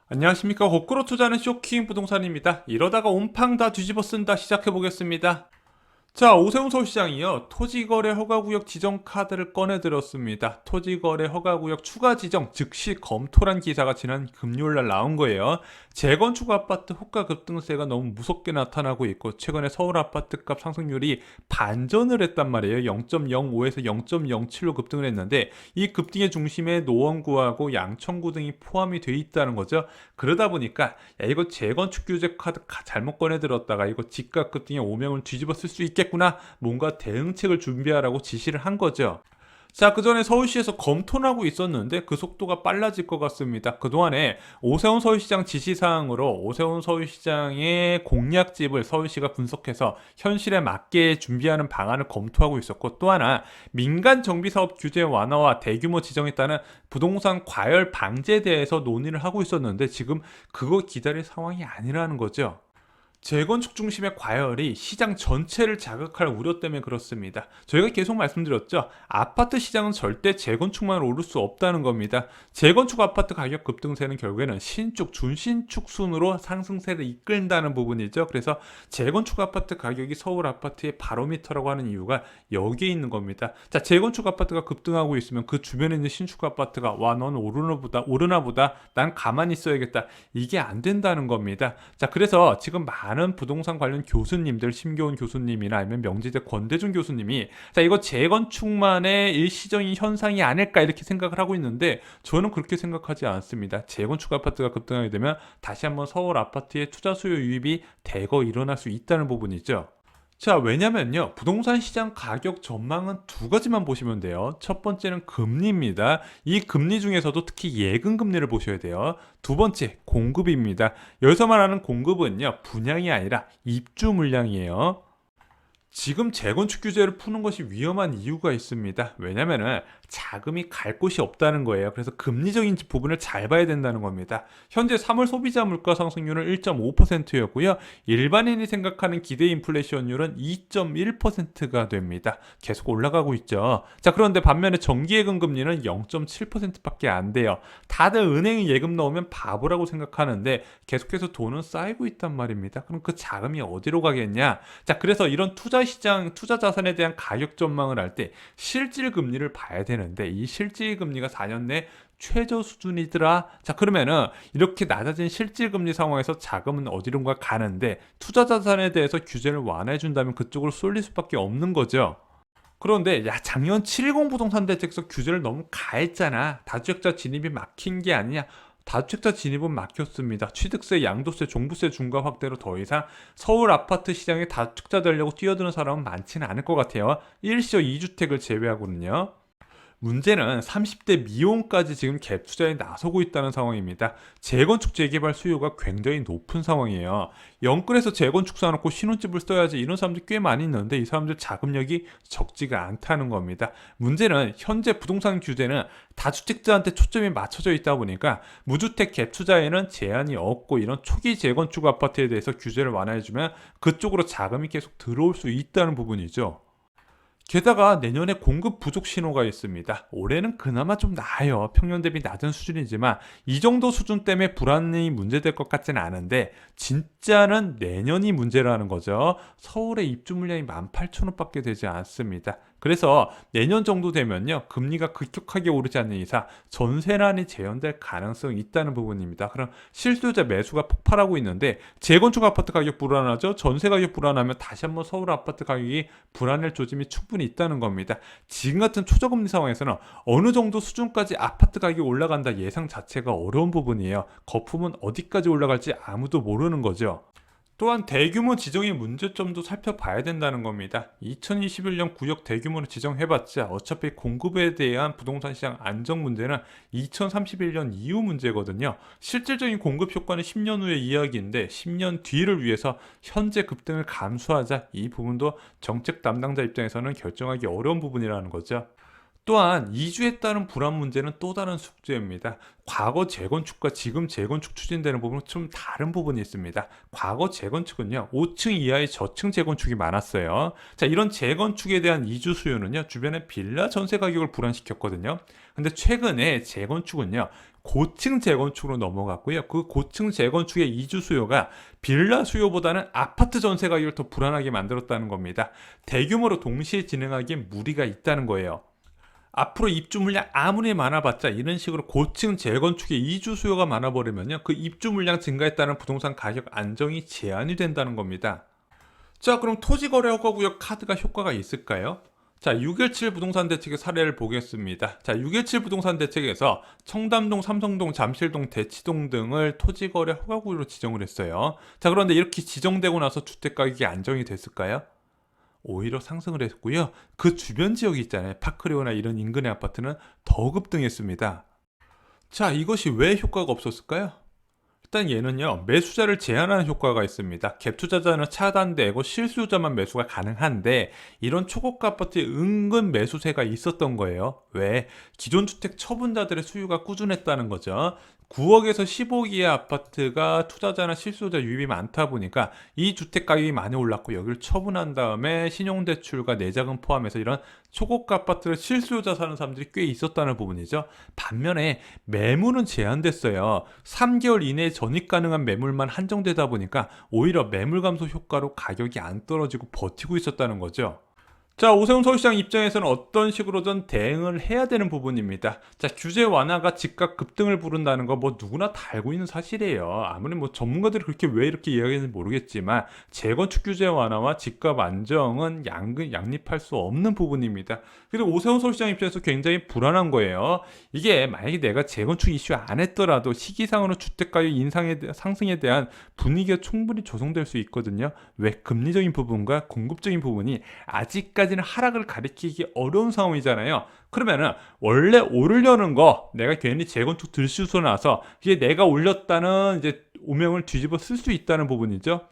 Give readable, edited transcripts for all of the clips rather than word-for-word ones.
안녕하십니까. 거꾸로 투자는 쇼킹 부동산입니다. 이러다가 온팡 다 뒤집어 쓴다 시작해 보겠습니다. 자, 오세훈 서울시장이요. 토지거래 허가구역 지정 카드를 꺼내들었습니다. 토지거래 허가구역 추가 지정 즉시 검토란 기사가 지난 금요일날 나온 거예요. 재건축 아파트 호가 급등세가 너무 무섭게 나타나고 있고 최근에 서울 아파트값 상승률이 반전을 했단 말이에요. 0.05에서 0.07로 급등을 했는데 이 급등의 중심에 노원구하고 양천구 등이 포함이 돼 있다는 거죠. 그러다 보니까 야, 이거 재건축 규제 카드 잘못 꺼내들었다가 이거 집값 급등의 오명을 뒤집어 쓸 수 있겠구나, 뭔가 대응책을 준비하라고 지시를 한 거죠. 자, 그 전에 서울시에서 검토를 하고 있었는데 그 속도가 빨라질 것 같습니다. 그동안에 오세훈 서울시장 지시사항으로 오세훈 서울시장의 공약집을 서울시가 분석해서 현실에 맞게 준비하는 방안을 검토하고 있었고, 또 하나 민간 정비사업 규제 완화와 대규모 지정에 따른 부동산 과열 방지에 대해서 논의를 하고 있었는데 지금 그거 기다릴 상황이 아니라는 거죠. 재건축 중심의 과열이 시장 전체를 자극할 우려 때문에 그렇습니다. 저희가 계속 말씀드렸죠. 아파트 시장은 절대 재건축만 오를 수 없다는 겁니다. 재건축 아파트 가격 급등세는 결국에는 신축, 준신축 순으로 상승세를 이끈다는 부분이죠. 그래서 재건축 아파트 가격이 서울 아파트의 바로미터라고 하는 이유가 여기에 있는 겁니다. 자, 재건축 아파트가 급등하고 있으면 그 주변에 있는 신축 아파트가 와, 넌 오르나 보다. 난 가만히 있어야겠다. 이게 안 된다는 겁니다. 자, 그래서 지금 많은 부동산 관련 교수님들, 심교훈 교수님이나 아니면 명지대 권대중 교수님이 자, 이거 재건축만의 일시적인 현상이 아닐까 이렇게 생각을 하고 있는데 저는 그렇게 생각하지 않습니다. 재건축 아파트가 급등하게 되면 다시 한번 서울 아파트의 투자 수요 유입이 대거 일어날 수 있다는 부분이죠. 자, 왜냐면요. 부동산 시장 가격 전망은 두 가지만 보시면 돼요. 첫 번째는 금리입니다. 이 금리 중에서도 특히 예금 금리를 보셔야 돼요. 두 번째, 공급입니다. 여기서 말하는 공급은요, 분양이 아니라 입주 물량이에요. 지금 재건축 규제를 푸는 것이 위험한 이유가 있습니다. 왜냐면은 자금이 갈 곳이 없다는 거예요. 그래서 금리적인 부분을 잘 봐야 된다는 겁니다. 현재 3월 소비자 물가 상승률은 1.5%였고요. 일반인이 생각하는 기대 인플레이션율은 2.1%가 됩니다. 계속 올라가고 있죠. 자, 그런데 반면에 정기예금 금리는 0.7%밖에 안 돼요. 다들 은행에 예금 넣으면 바보라고 생각하는데 계속해서 돈은 쌓이고 있단 말입니다. 그럼 그 자금이 어디로 가겠냐? 자, 그래서 이런 투자 시장, 투자 자산에 대한 가격 전망을 할 때 실질 금리를 봐야 되는데 이 실질 금리가 4년 내 최저 수준이더라. 자, 그러면은 이렇게 낮아진 실질 금리 상황에서 자금은 어디론가 가는데 투자 자산에 대해서 규제를 완화해 준다면 그쪽으로 쏠릴 수밖에 없는 거죠. 그런데 야, 작년 710 부동산 대책에서 규제를 너무 가했잖아. 다주택자 진입이 막힌 게 아니냐. 다주택자 진입은 막혔습니다. 취득세, 양도세, 종부세 중과 확대로 더 이상 서울 아파트 시장에 다주택자 되려고 뛰어드는 사람은 많지는 않을 것 같아요. 일시적 2주택을 제외하고는요. 문제는 30대 미혼까지 지금 갭 투자에 나서고 있다는 상황입니다. 재건축 재개발 수요가 굉장히 높은 상황이에요. 영끌에서 재건축 사놓고 신혼집을 써야지 이런 사람들 꽤 많이 있는데 이 사람들 자금력이 적지가 않다는 겁니다. 문제는 현재 부동산 규제는 다주택자한테 초점이 맞춰져 있다 보니까 무주택 갭 투자에는 제한이 없고 이런 초기 재건축 아파트에 대해서 규제를 완화해주면 그쪽으로 자금이 계속 들어올 수 있다는 부분이죠. 게다가 내년에 공급 부족 신호가 있습니다. 올해는 그나마 좀 나아요. 평년 대비 낮은 수준이지만 이 정도 수준 때문에 불안이 문제될 것 같지는 않은데 진짜는 내년이 문제라는 거죠. 서울의 입주 물량이 18,000호밖에 되지 않습니다. 그래서 내년 정도 되면요, 금리가 급격하게 오르지 않는 이상 전세난이 재현될 가능성이 있다는 부분입니다. 그럼 실수요자 매수가 폭발하고 있는데 재건축 아파트 가격 불안하죠. 전세 가격 불안하면 다시 한번 서울 아파트 가격이 불안할 조짐이 충분히 있다는 겁니다. 지금 같은 초저금리 상황에서는 어느 정도 수준까지 아파트 가격이 올라간다 예상 자체가 어려운 부분이에요. 거품은 어디까지 올라갈지 아무도 모르는 거죠. 또한 대규모 지정의 문제점도 살펴봐야 된다는 겁니다. 2021년 구역 대규모로 지정해봤자 어차피 공급에 대한 부동산 시장 안정 문제는 2031년 이후 문제거든요. 실질적인 공급 효과는 10년 후의 이야기인데 10년 뒤를 위해서 현재 급등을 감수하자, 이 부분도 정책 담당자 입장에서는 결정하기 어려운 부분이라는 거죠. 또한 이주에 따른 불안 문제는 또 다른 숙제입니다. 과거 재건축과 지금 재건축 추진되는 부분은 좀 다른 부분이 있습니다. 과거 재건축은요, 5층 이하의 저층 재건축이 많았어요. 자, 이런 재건축에 대한 이주 수요는요, 주변의 빌라 전세 가격을 불안시켰거든요. 근데 최근에 재건축은요, 고층 재건축으로 넘어갔고요. 그 고층 재건축의 이주 수요가 빌라 수요보다는 아파트 전세 가격을 더 불안하게 만들었다는 겁니다. 대규모로 동시에 진행하기엔 무리가 있다는 거예요. 앞으로 입주 물량 아무리 많아봤자 이런 식으로 고층 재건축의 이주 수요가 많아버리면요, 그 입주 물량 증가에 따른 부동산 가격 안정이 제한이 된다는 겁니다. 자, 그럼 토지거래 허가구역 카드가 효과가 있을까요? 자, 617 부동산 대책의 사례를 보겠습니다. 자, 617 부동산 대책에서 청담동, 삼성동, 잠실동, 대치동 등을 토지거래 허가구역으로 지정을 했어요. 자, 그런데 이렇게 지정되고 나서 주택가격이 안정이 됐을까요? 오히려 상승을 했고요. 그 주변 지역이 있잖아요. 파크레오나 이런 인근의 아파트는 더 급등했습니다. 자, 이것이 왜 효과가 없었을까요? 일단 얘는요, 매수자를 제한하는 효과가 있습니다. 갭 투자자는 차단되고 실수요자만 매수가 가능한데, 이런 초고가 아파트에 은근 매수세가 있었던 거예요. 왜? 기존 주택 처분자들의 수요가 꾸준했다는 거죠. 9억에서 10억이의 아파트가 투자자나 실수요자 유입이 많다 보니까 이 주택 가격이 많이 올랐고, 여기를 처분한 다음에 신용대출과 내자금 포함해서 이런 초고가 아파트를 실수요자 사는 사람들이 꽤 있었다는 부분이죠. 반면에 매물은 제한됐어요. 3개월 이내에 전입 가능한 매물만 한정되다 보니까 오히려 매물 감소 효과로 가격이 안 떨어지고 버티고 있었다는 거죠. 자, 오세훈 서울시장 입장에서는 어떤 식으로든 대응을 해야 되는 부분입니다. 자, 규제 완화가 집값 급등을 부른다는 거 뭐 누구나 다 알고 있는 사실이에요. 아무리 뭐 전문가들이 그렇게 왜 이렇게 이야기하는지 모르겠지만, 재건축 규제 완화와 집값 안정은 양립할 수 없는 부분입니다. 그리고 오세훈 서울시장 입장에서 굉장히 불안한 거예요. 이게 만약에 내가 재건축 이슈 안 했더라도 시기상으로 주택가격 상승에 대한 분위기가 충분히 조성될 수 있거든요. 왜? 금리적인 부분과 공급적인 부분이 아직까지는 하락을 가리키기 어려운 상황이잖아요. 그러면은 원래 오르려는 거 내가 괜히 재건축 들쑤서 나서 이게 내가 올렸다는 이제 오명을 뒤집어 쓸 수 있다는 부분이죠.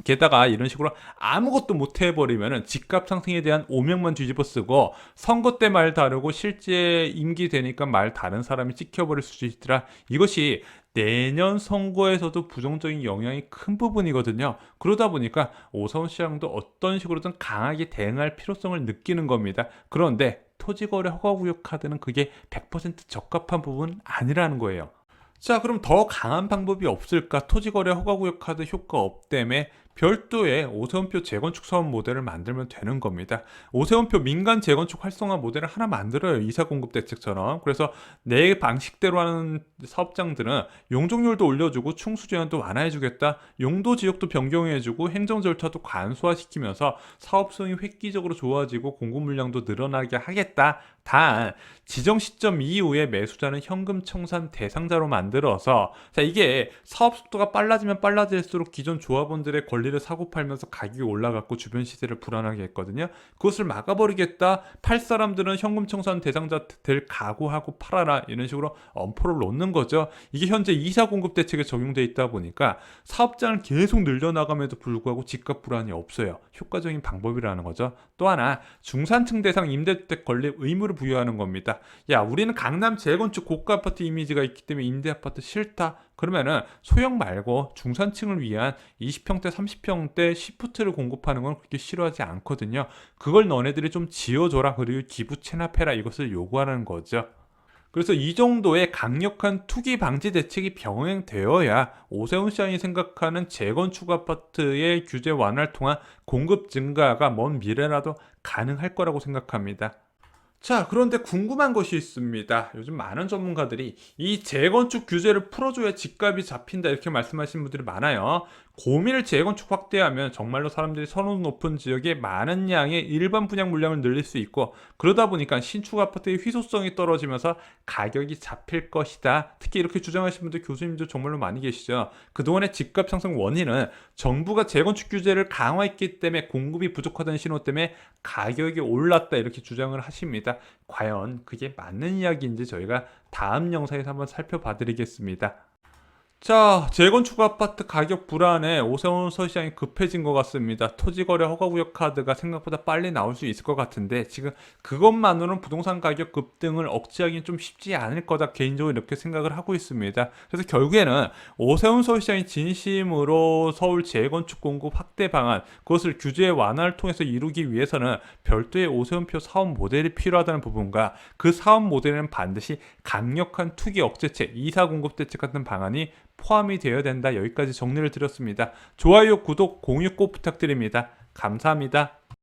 게다가 이런 식으로 아무것도 못 해버리면은 집값 상승에 대한 오명만 뒤집어 쓰고, 선거 때 말 다르고 실제 임기 되니까 말 다른 사람이 찍혀버릴 수 있더라. 이것이 내년 선거에서도 부정적인 영향이 큰 부분이거든요. 그러다 보니까 오세훈 시장도 어떤 식으로든 강하게 대응할 필요성을 느끼는 겁니다. 그런데 토지거래 허가구역 카드는 그게 100% 적합한 부분은 아니라는 거예요. 자, 그럼 더 강한 방법이 없을까? 토지거래 허가구역 카드 효과 없다며 별도의 오세훈표 재건축 사업 모델을 만들면 되는 겁니다. 오세훈표 민간 재건축 활성화 모델을 하나 만들어요. 이사공급 대책처럼. 그래서 내 방식대로 하는 사업장들은 용적률도 올려주고 충수 제한도 완화해주겠다. 용도 지역도 변경해주고 행정 절차도 간소화시키면서 사업 수익이 획기적으로 좋아지고 공급 물량도 늘어나게 하겠다. 단 지정 시점 이후에 매수자는 현금 청산 대상자로 만들어서, 자, 이게 사업 속도가 빨라지면 빨라질수록 기존 조합원들의 권리를 사고팔면서 가격이 올라갔고 주변 시세를 불안하게 했거든요. 그것을 막아버리겠다. 팔 사람들은 현금 청산 대상자 될 각오하고 팔아라. 이런 식으로 엄포를 놓는 거죠. 이게 현재 이사 공급 대책에 적용돼 있다 보니까 사업장을 계속 늘려나감에도 불구하고 집값 불안이 없어요. 효과적인 방법이라는 거죠. 또 하나, 중산층 대상 임대주택 건립 의무를 부여하는 겁니다. 야, 우리는 강남 재건축 고가 아파트 이미지가 있기 때문에 임대 아파트 싫다. 그러면은 소형 말고 중산층을 위한 20평대, 30평대 시프트를 공급하는 건 그렇게 싫어하지 않거든요. 그걸 너네들이 좀 지어줘라. 그리고 기부 체납해라. 이것을 요구하는 거죠. 그래서 이 정도의 강력한 투기 방지 대책이 병행되어야 오세훈 시장이 생각하는 재건축 아파트의 규제 완화를 통한 공급 증가가 먼 미래라도 가능할 거라고 생각합니다. 자, 그런데 궁금한 것이 있습니다. 요즘 많은 전문가들이 이 재건축 규제를 풀어줘야 집값이 잡힌다 이렇게 말씀하시는 분들이 많아요. 고밀 재건축 확대하면 정말로 사람들이 선호 높은 지역에 많은 양의 일반 분양 물량을 늘릴 수 있고, 그러다 보니까 신축 아파트의 희소성이 떨어지면서 가격이 잡힐 것이다. 특히 이렇게 주장하시는 분들, 교수님들 정말로 많이 계시죠. 그동안의 집값 상승 원인은 정부가 재건축 규제를 강화했기 때문에 공급이 부족하다는 신호 때문에 가격이 올랐다 이렇게 주장을 하십니다. 과연 그게 맞는 이야기인지 저희가 다음 영상에서 한번 살펴봐 드리겠습니다. 자, 재건축 아파트 가격 불안에 오세훈 서시장이 급해진 것 같습니다. 토지거래 허가구역 카드가 생각보다 빨리 나올 수 있을 것 같은데 지금 그것만으로는 부동산 가격 급등을 억제하기는 좀 쉽지 않을 거다 개인적으로 이렇게 생각을 하고 있습니다. 그래서 결국에는 오세훈 서시장이 진심으로 서울 재건축 공급 확대 방안 그것을 규제 완화를 통해서 이루기 위해서는 별도의 오세훈표 사업 모델이 필요하다는 부분과 그 사업 모델에는 반드시 강력한 투기 억제책, 이사 공급 대책 같은 방안이 포함이 되어야 된다. 여기까지 정리를 드렸습니다. 좋아요, 구독, 공유 꼭 부탁드립니다. 감사합니다.